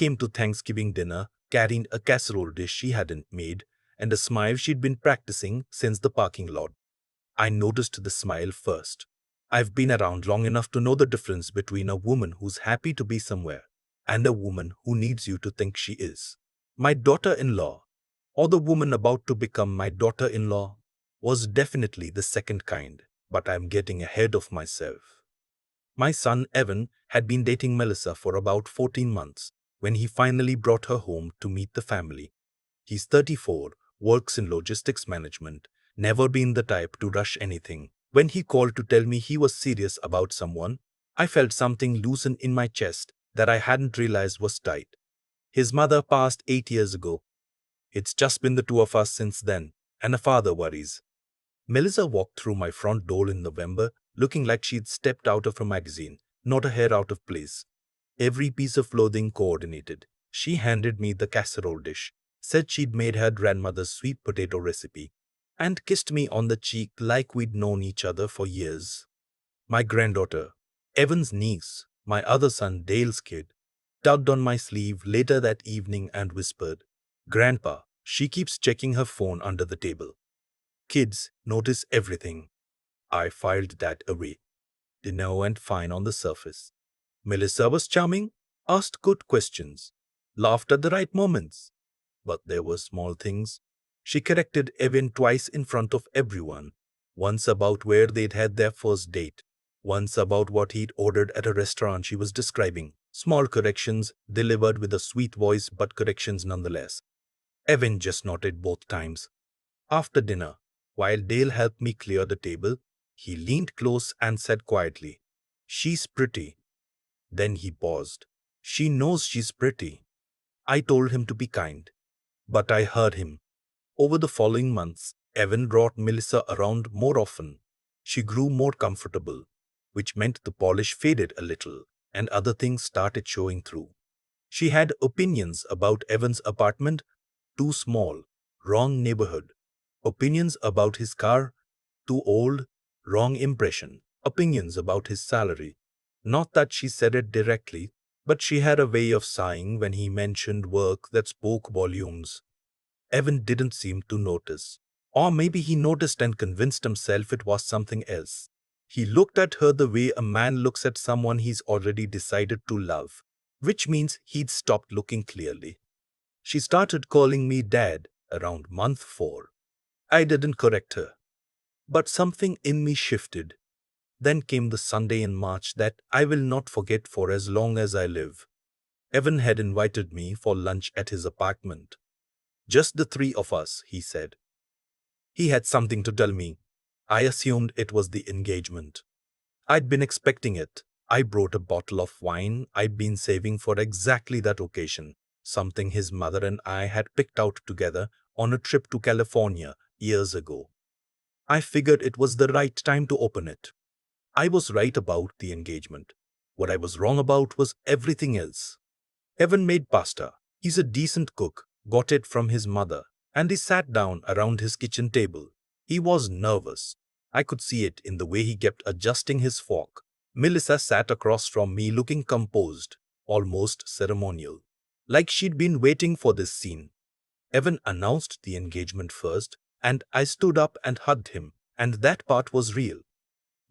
came to Thanksgiving dinner carrying a casserole dish she hadn't made and a smile she'd been practicing since the parking lot. I noticed the smile first. I've been around long enough to know the difference between a woman who's happy to be somewhere and a woman who needs you to think she is. My daughter-in-law, or the woman about to become my daughter-in-law, was definitely the second kind, but I'm getting ahead of myself. My son Evan had been dating Melissa for about 14 months when he finally brought her home to meet the family. He's 34, works in logistics management, never been the type to rush anything. When he called to tell me he was serious about someone, I felt something loosen in my chest that I hadn't realized was tight. His mother passed 8 years ago. It's just been the two of us since then, and a father worries. Melissa walked through my front door in November, looking like she'd stepped out of a magazine, not a hair out of place. Every piece of clothing coordinated. She handed me the casserole dish, said she'd made her grandmother's sweet potato recipe, and kissed me on the cheek like we'd known each other for years. My granddaughter, Evan's niece, my other son Dale's kid, tugged on my sleeve later that evening and whispered, "Grandpa, she keeps checking her phone under the table." Kids notice everything. I filed that away. Dinner went fine on the surface. Melissa was charming, asked good questions, laughed at the right moments. But there were small things. She corrected Evan twice in front of everyone. Once about where they'd had their first date. Once about what he'd ordered at a restaurant she was describing. Small corrections, delivered with a sweet voice, but corrections nonetheless. Evan just nodded both times. After dinner, while Dale helped me clear the table, he leaned close and said quietly, "She's pretty." Then he paused. "She knows she's pretty." I told him to be kind, but I heard him. Over the following months, Evan brought Melissa around more often. She grew more comfortable, which meant the polish faded a little, and other things started showing through. She had opinions about Evan's apartment, too small, wrong neighborhood. Opinions about his car, too old, wrong impression. Opinions about his salary. Not that she said it directly, but she had a way of sighing when he mentioned work that spoke volumes. Evan didn't seem to notice. Or maybe he noticed and convinced himself it was something else. He looked at her the way a man looks at someone he's already decided to love, which means he'd stopped looking clearly. She started calling me Dad around month 4. I didn't correct her, but something in me shifted. Then came the Sunday in March that I will not forget for as long as I live. Evan had invited me for lunch at his apartment. "Just the three of us," he said. He had something to tell me. I assumed it was the engagement. I'd been expecting it. I brought a bottle of wine I'd been saving for exactly that occasion, something his mother and I had picked out together on a trip to California years ago. I figured it was the right time to open it. I was right about the engagement. What I was wrong about was everything else. Evan made pasta. He's a decent cook, got it from his mother, and he sat down around his kitchen table. He was nervous. I could see it in the way he kept adjusting his fork. Melissa sat across from me looking composed, almost ceremonial, like she'd been waiting for this scene. Evan announced the engagement first, and I stood up and hugged him, and that part was real.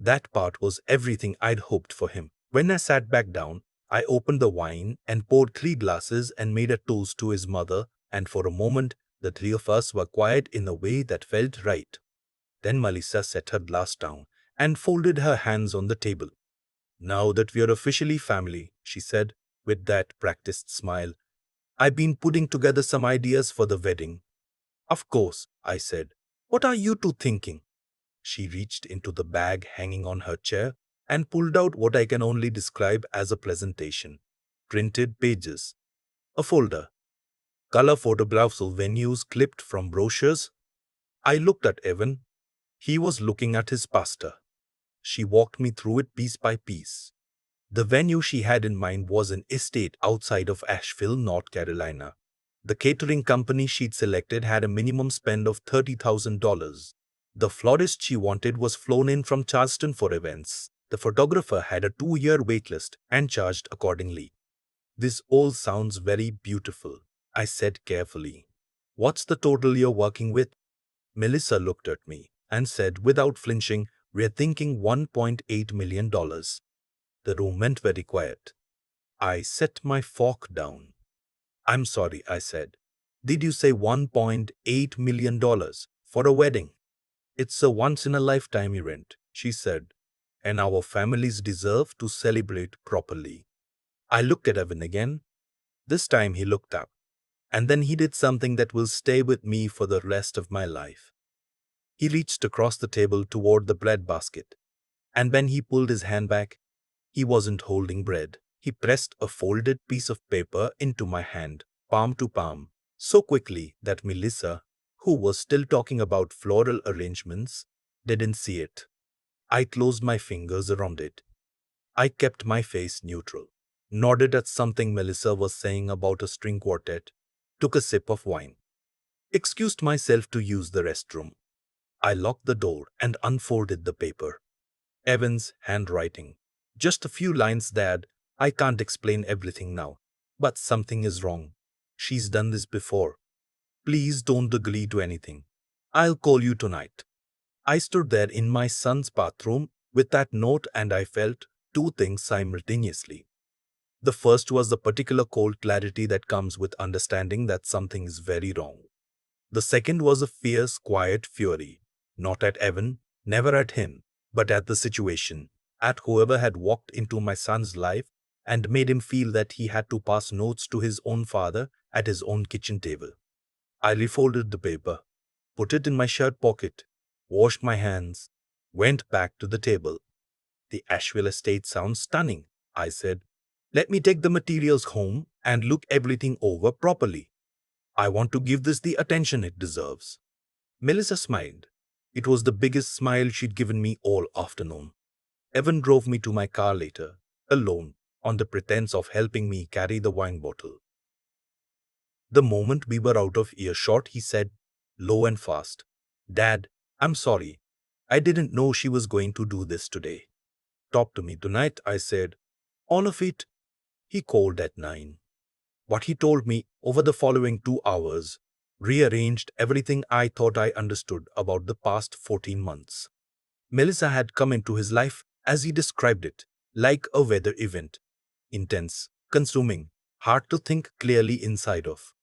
That part was everything I'd hoped for him. When I sat back down, I opened the wine and poured 3 glasses and made a toast to his mother, and for a moment, the three of us were quiet in a way that felt right. Then Melissa set her glass down and folded her hands on the table. "Now that we're officially family," she said, with that practiced smile, "I've been putting together some ideas for the wedding." "Of course," I said. "What are you two thinking?" She reached into the bag hanging on her chair and pulled out what I can only describe as a presentation. Printed pages. A folder. Color photographs of venues clipped from brochures. I looked at Evan. He was looking at his pasta. She walked me through it piece by piece. The venue she had in mind was an estate outside of Asheville, North Carolina. The catering company she'd selected had a minimum spend of $30,000. The florist she wanted was flown in from Charleston for events. The photographer had a 2-year waitlist and charged accordingly. This all sounds very beautiful, I said carefully. What's the total you're working with? Melissa looked at me and said without flinching, we're thinking $1.8 million. The room went very quiet. I set my fork down. I'm sorry, I said. Did you say $1.8 million for a wedding? It's a once-in-a-lifetime event, she said, and our families deserve to celebrate properly. I looked at Evan again. This time he looked up, and then he did something that will stay with me for the rest of my life. He reached across the table toward the bread basket, and when he pulled his hand back, he wasn't holding bread. He pressed a folded piece of paper into my hand, palm to palm, so quickly that Melissa, who was still talking about floral arrangements, didn't see it. I closed my fingers around it. I kept my face neutral, nodded at something Melissa was saying about a string quartet, took a sip of wine, excused myself to use the restroom. I locked the door and unfolded the paper. Evan's handwriting. Just a few lines, Dad. I can't explain everything now. But something is wrong. She's done this before. Please don't agree to anything. I'll call you tonight. I stood there in my son's bathroom with that note and I felt two things simultaneously. The first was the particular cold clarity that comes with understanding that something is very wrong. The second was a fierce, quiet fury, not at Evan, never at him, but at the situation, at whoever had walked into my son's life and made him feel that he had to pass notes to his own father at his own kitchen table. I refolded the paper, put it in my shirt pocket, washed my hands, went back to the table. The Asheville estate sounds stunning, I said. Let me take the materials home and look everything over properly. I want to give this the attention it deserves. Melissa smiled. It was the biggest smile she'd given me all afternoon. Evan drove me to my car later, alone, on the pretense of helping me carry the wine bottle. The moment we were out of earshot, he said, low and fast, Dad, I'm sorry. I didn't know she was going to do this today. Talk to me tonight, I said. All of it? He called at 9. What he told me over the following 2 hours rearranged everything I thought I understood about the past 14 months. Melissa had come into his life, as he described it, like a weather event. Intense, consuming, hard to think clearly inside of.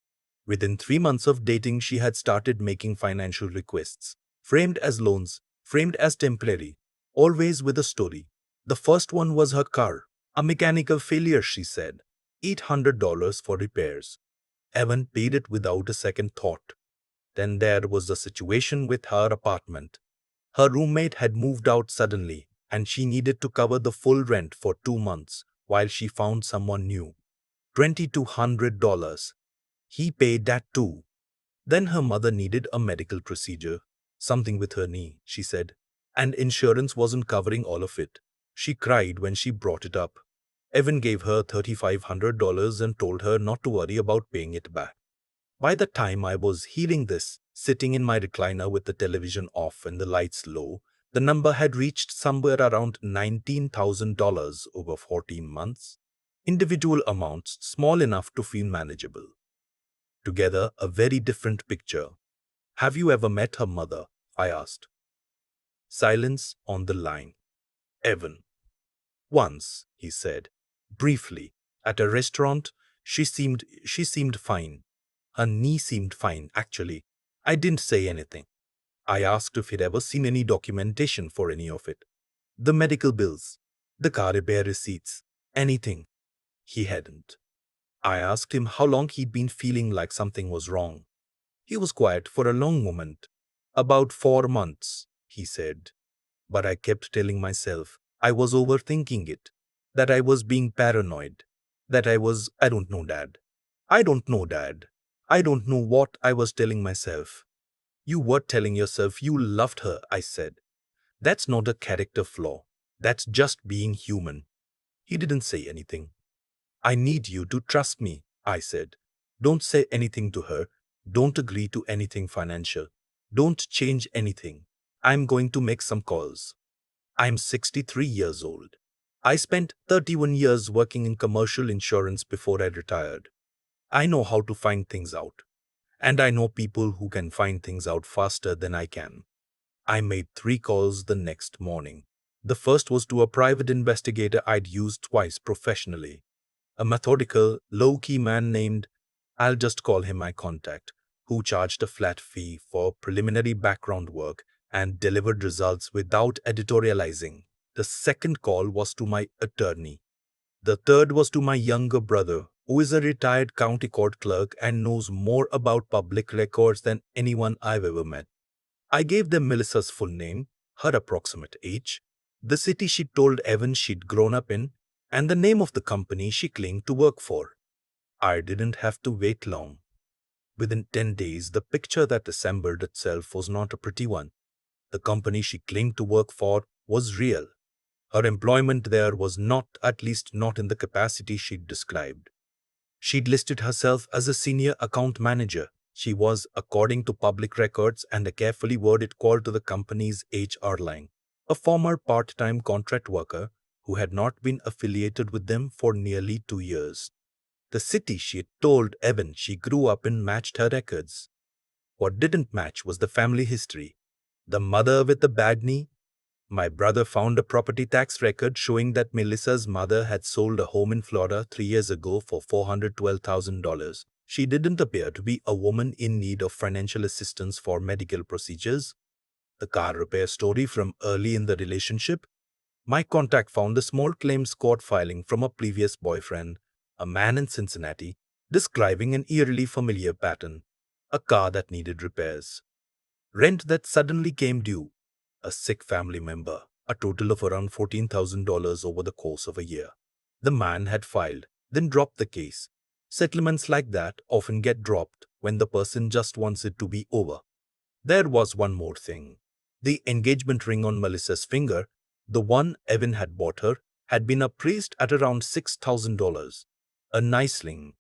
Within 3 months of dating, she had started making financial requests, framed as loans, framed as temporary, always with a story. The first one was her car, a mechanical failure, she said. $800 for repairs. Evan paid it without a second thought. Then there was the situation with her apartment. Her roommate had moved out suddenly, and she needed to cover the full rent for 2 months while she found someone new. $2,200. He paid that too. Then her mother needed a medical procedure, something with her knee, she said, and insurance wasn't covering all of it. She cried when she brought it up. Evan gave her $3,500 and told her not to worry about paying it back. By the time I was hearing this, sitting in my recliner with the television off and the lights low, the number had reached somewhere around $19,000 over 14 months. Individual amounts small enough to feel manageable. Together, a very different picture. Have you ever met her mother? I asked. Silence on the line. Evan. Once, he said. Briefly. At a restaurant, she seemed fine. Her knee seemed fine, actually. I didn't say anything. I asked if he'd ever seen any documentation for any of it. The medical bills, the car repair receipts, anything. He hadn't. I asked him how long he'd been feeling like something was wrong. He was quiet for a long moment. About 4 months, he said. But I kept telling myself I was overthinking it, that I was being paranoid, that I don't know, Dad. I don't know, Dad. I don't know what I was telling myself. You were telling yourself you loved her, I said. That's not a character flaw. That's just being human. He didn't say anything. I need you to trust me, I said. Don't say anything to her. Don't agree to anything financial. Don't change anything. I'm going to make some calls. I'm 63 years old. I spent 31 years working in commercial insurance before I retired. I know how to find things out. And I know people who can find things out faster than I can. I made 3 calls the next morning. The first was to a private investigator I'd used twice professionally. A methodical, low-key man named, I'll just call him my contact, who charged a flat fee for preliminary background work and delivered results without editorializing. The second call was to my attorney. The third was to my younger brother, who is a retired county court clerk and knows more about public records than anyone I've ever met. I gave them Melissa's full name, her approximate age, the city she told Evan she'd grown up in, and the name of the company she claimed to work for. I didn't have to wait long. Within 10 days, the picture that assembled itself was not a pretty one. The company she claimed to work for was real. Her employment there was not, at least not in the capacity she'd described. She'd listed herself as a senior account manager. She was, according to public records and a carefully worded call to the company's HR line, a former part-time contract worker who had not been affiliated with them for nearly 2 years. The city she had told Evan she grew up in matched her records. What didn't match was the family history. The mother with the bad knee. My brother found a property tax record showing that Melissa's mother had sold a home in Florida 3 years ago for $412,000. She didn't appear to be a woman in need of financial assistance for medical procedures. The car repair story from early in the relationship. My contact found a small claims court filing from a previous boyfriend, a man in Cincinnati, describing an eerily familiar pattern, a car that needed repairs, rent that suddenly came due, a sick family member, a total of around $14,000 over the course of a year. The man had filed, then dropped the case. Settlements like that often get dropped when the person just wants it to be over. There was one more thing. The engagement ring on Melissa's finger, the one Evan had bought her, had been appraised at around $6,000. A nice ring,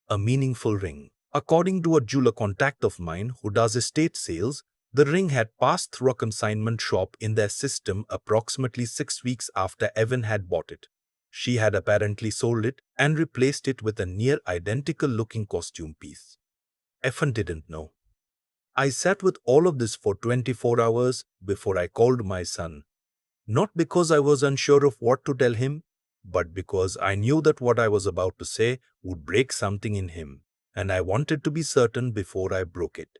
a meaningful ring. According to a jeweler contact of mine who does estate sales, the ring had passed through a consignment shop in their system approximately 6 weeks after Evan had bought it. She had apparently sold it and replaced it with a near identical looking costume piece. Evan didn't know. I sat with all of this for 24 hours before I called my son. Not because I was unsure of what to tell him, but because I knew that what I was about to say would break something in him, and I wanted to be certain before I broke it.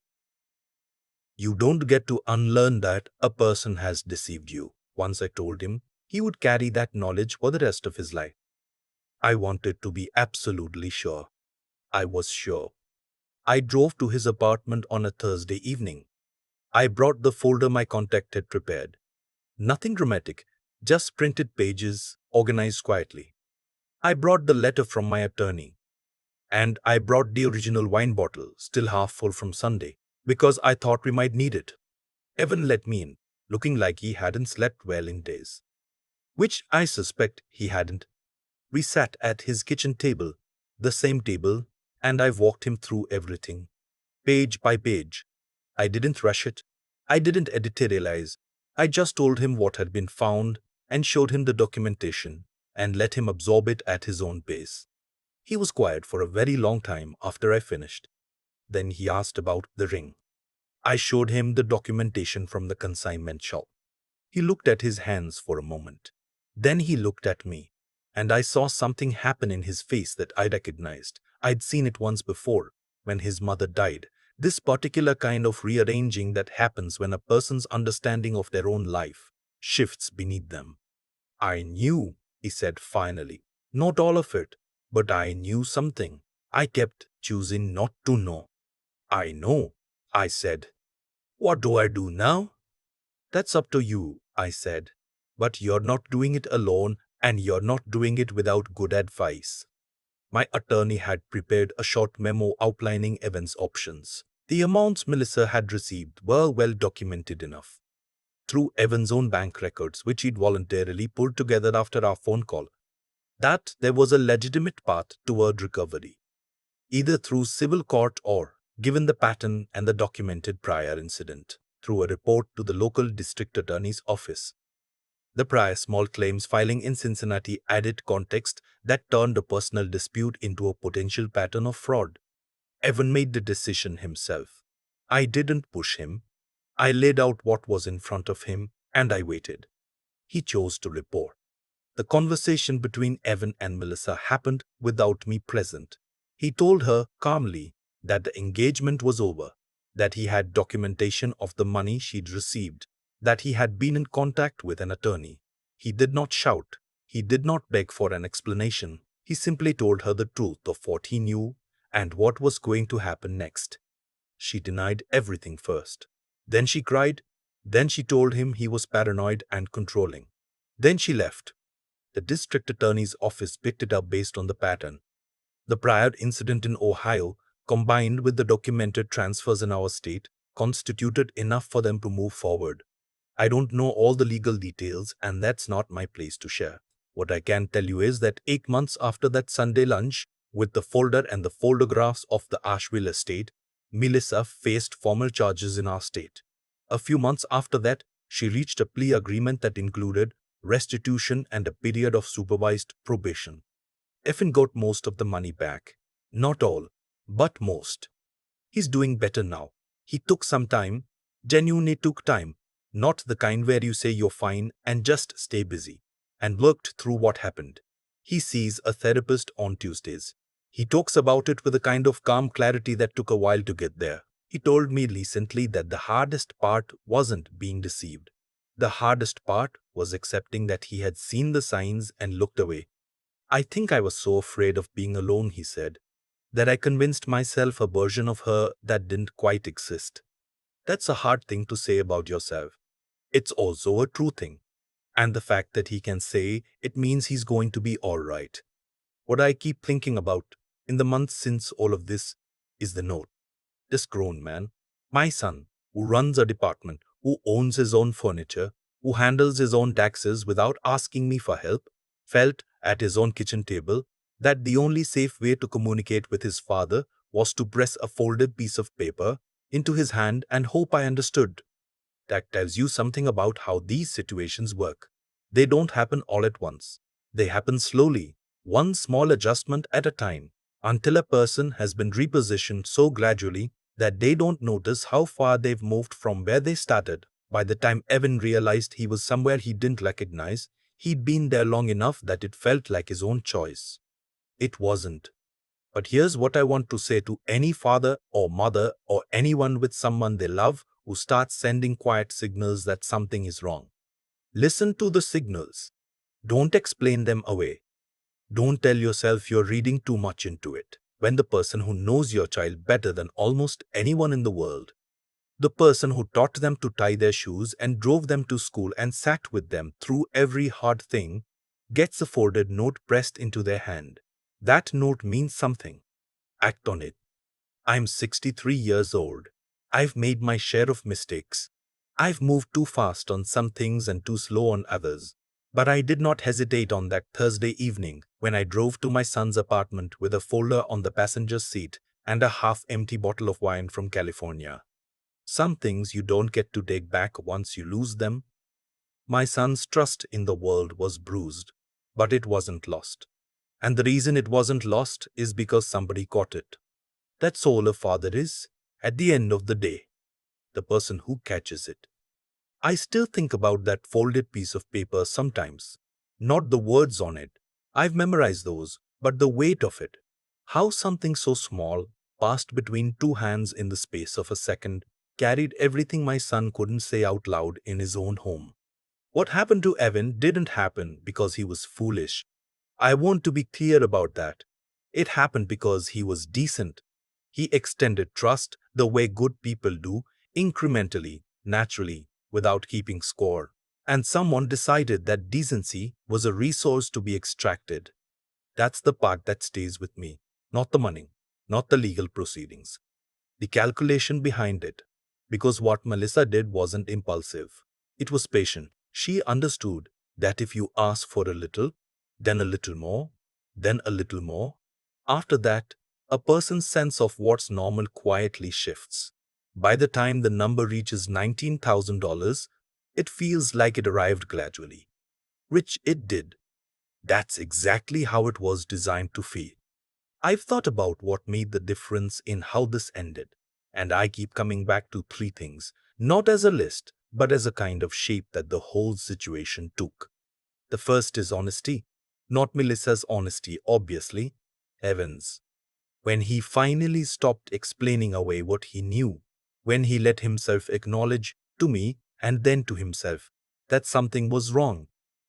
You don't get to unlearn that a person has deceived you. Once I told him, he would carry that knowledge for the rest of his life. I wanted to be absolutely sure. I was sure. I drove to his apartment on a Thursday evening. I brought the folder my contact had prepared. Nothing dramatic, just printed pages, organized quietly. I brought the letter from my attorney. And I brought the original wine bottle, still half full from Sunday, because I thought we might need it. Evan let me in, looking like he hadn't slept well in days. Which I suspect he hadn't. We sat at his kitchen table, the same table, and I walked him through everything, page by page. I didn't rush it. I didn't editorialize. I just told him what had been found and showed him the documentation and let him absorb it at his own pace. He was quiet for a very long time after I finished. Then he asked about the ring. I showed him the documentation from the consignment shop. He looked at his hands for a moment. Then he looked at me, and I saw something happen in his face that I recognized. I'd seen it once before, when his mother died. This particular kind of rearranging that happens when a person's understanding of their own life shifts beneath them. I knew, he said finally. Not all of it, but I knew something. I kept choosing not to know. I know, I said. What do I do now? That's up to you, I said. But you're not doing it alone, and you're not doing it without good advice. My attorney had prepared a short memo outlining Evan's options. The amounts Melissa had received were well documented enough. Through Evan's own bank records, which he'd voluntarily pulled together after our phone call, that there was a legitimate path toward recovery, either through civil court or, given the pattern and the documented prior incident, through a report to the local district attorney's office. The prior small claims filing in Cincinnati added context that turned a personal dispute into a potential pattern of fraud. Evan made the decision himself. I didn't push him. I laid out what was in front of him, and I waited. He chose to report. The conversation between Evan and Melissa happened without me present. He told her calmly that the engagement was over, that he had documentation of the money she'd received, that he had been in contact with an attorney. He did not shout. He did not beg for an explanation. He simply told her the truth of what he knew and what was going to happen next. She denied everything first. Then she cried. Then she told him he was paranoid and controlling. Then she left. The district attorney's office picked it up based on the pattern. The prior incident in Ohio, combined with the documented transfers in our state, constituted enough for them to move forward. I don't know all the legal details, and that's not my place to share. What I can tell you is that 8 months after that Sunday lunch, with the folder and the photographs of the Asheville estate, Melissa faced formal charges in our state. A few months after that, she reached a plea agreement that included restitution and a period of supervised probation. Evan got most of the money back. Not all, but most. He's doing better now. He took some time, genuinely took time, not the kind where you say you're fine and just stay busy, and worked through what happened. He sees a therapist on Tuesdays. He talks about it with a kind of calm clarity that took a while to get there. He told me recently that the hardest part wasn't being deceived. The hardest part was accepting that he had seen the signs and looked away. I think I was so afraid of being alone, he said, that I convinced myself a version of her that didn't quite exist. That's a hard thing to say about yourself. It's also a true thing. And the fact that he can say it means he's going to be all right. What I keep thinking about in the months since all of this is the note. This grown man, my son, who runs a department, who owns his own furniture, who handles his own taxes without asking me for help, felt at his own kitchen table that the only safe way to communicate with his father was to press a folded piece of paper into his hand and hope I understood. That tells you something about how these situations work. They don't happen all at once. They happen slowly, one small adjustment at a time, until a person has been repositioned so gradually that they don't notice how far they've moved from where they started. By the time Evan realized he was somewhere he didn't recognize, he'd been there long enough that it felt like his own choice. It wasn't. But here's what I want to say to any father or mother or anyone with someone they love who starts sending quiet signals that something is wrong. Listen to the signals. Don't explain them away. Don't tell yourself you're reading too much into it, when the person who knows your child better than almost anyone in the world, the person who taught them to tie their shoes and drove them to school and sat with them through every hard thing, gets a folded note pressed into their hand. That note means something. Act on it. I'm 63 years old. I've made my share of mistakes. I've moved too fast on some things and too slow on others. But I did not hesitate on that Thursday evening when I drove to my son's apartment with a folder on the passenger seat and a half-empty bottle of wine from California. Some things you don't get to take back once you lose them. My son's trust in the world was bruised, but it wasn't lost. And the reason it wasn't lost is because somebody caught it. That's all a father is, at the end of the day. The person who catches it. I still think about that folded piece of paper sometimes. Not the words on it. I've memorized those, but the weight of it. How something so small, passed between two hands in the space of a second, carried everything my son couldn't say out loud in his own home. What happened to Evan didn't happen because he was foolish. I want to be clear about that. It happened because he was decent. He extended trust the way good people do, incrementally, naturally, without keeping score. And someone decided that decency was a resource to be extracted. That's the part that stays with me, not the money, not the legal proceedings. The calculation behind it. Because what Melissa did wasn't impulsive. It was patient. She understood that if you ask for a little, then a little more, then a little more, after that, a person's sense of what's normal quietly shifts. By the time the number reaches $19,000, it feels like it arrived gradually. which it did. That's exactly how it was designed to feel. I've thought about what made the difference in how this ended, and I keep coming back to three things, not as a list, but as a kind of shape that the whole situation took. The first is honesty. Not Melissa's honesty, obviously. Evan's. When he finally stopped explaining away what he knew, when he let himself acknowledge to me and then to himself that something was wrong,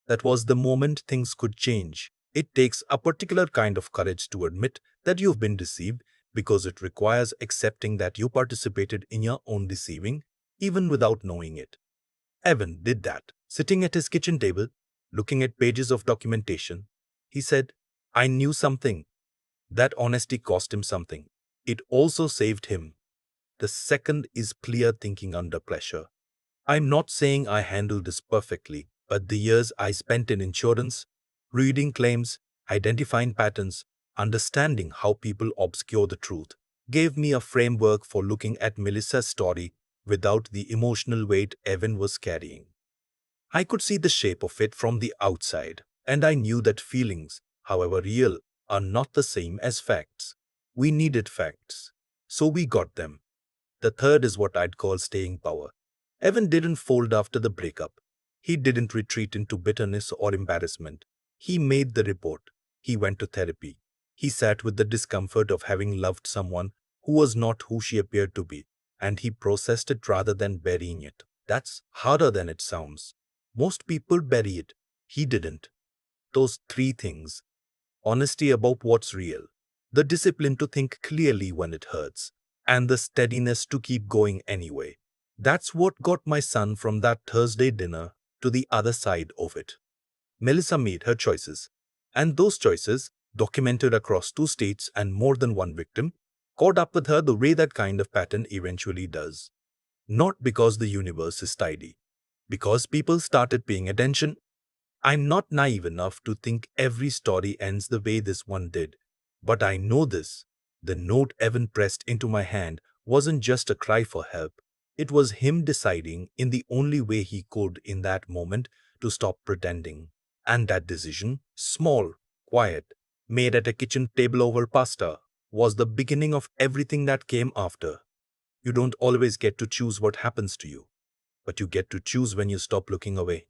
that was the moment things could change. It takes a particular kind of courage to admit that you've been deceived because it requires accepting that you participated in your own deceiving, even without knowing it. Evan did that, sitting at his kitchen table, looking at pages of documentation. He said, I knew something. That honesty cost him something. It also saved him. The second is clear thinking under pressure. I'm not saying I handled this perfectly, but the years I spent in insurance, reading claims, identifying patterns, understanding how people obscure the truth, gave me a framework for looking at Melissa's story without the emotional weight Evan was carrying. I could see the shape of it from the outside, and I knew that feelings, however real, are not the same as facts. We needed facts, so we got them. The third is what I'd call staying power. Evan didn't fold after the breakup. He didn't retreat into bitterness or embarrassment. He made the report. He went to therapy. He sat with the discomfort of having loved someone who was not who she appeared to be, and he processed it rather than burying it. That's harder than it sounds. Most people bury it. He didn't. Those three things: honesty about what's real, the discipline to think clearly when it hurts, and the steadiness to keep going anyway. That's what got my son from that Thursday dinner to the other side of it. Melissa made her choices, and those choices, documented across 2 states and more than one victim, caught up with her the way that kind of pattern eventually does. Not because the universe is tidy, because people started paying attention. I'm not naive enough to think every story ends the way this one did, but I know this. The note Evan pressed into my hand wasn't just a cry for help. It was him deciding in the only way he could in that moment to stop pretending. And that decision, small, quiet, made at a kitchen table over pasta, was the beginning of everything that came after. You don't always get to choose what happens to you, but you get to choose when you stop looking away.